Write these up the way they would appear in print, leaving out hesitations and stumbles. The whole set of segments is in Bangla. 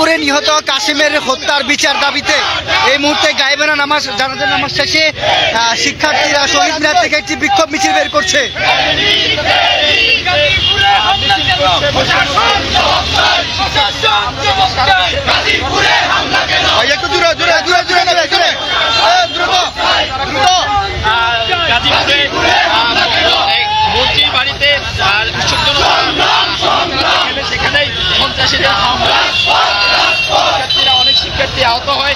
গাজীপুরে নিহত কাসিমের হত্যার বিচার দাবিতে এই মুহূর্তে গায়েবানা নামাজ জানাজার নামাজ শেষে শিক্ষার্থীরা শহীদ মিনার থেকে একটি বিক্ষোভ মিছিল বের করছে। একটু দূরে দূরে দূরে দূরে দূরে দূরে দ্রুত গাজীপুরে মন্ত্রীর বাড়িতে সেখানেই সন্ত্রাসীদের হামলা, শিক্ষার্থীরা অনেক শিক্ষার্থী আহত হয়।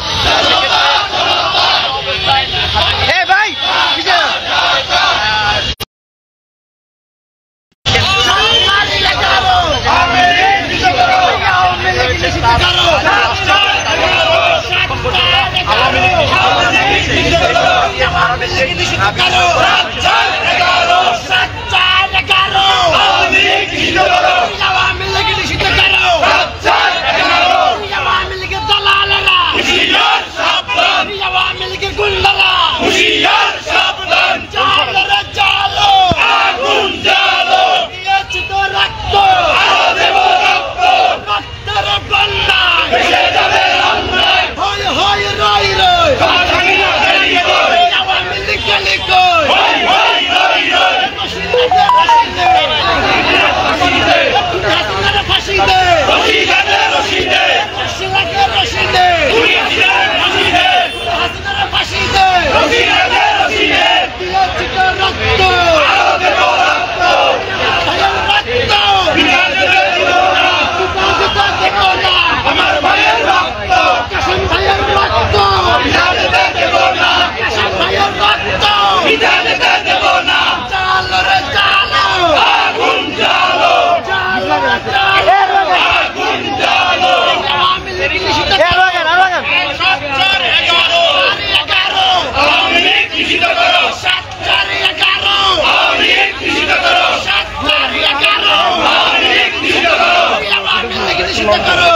করো।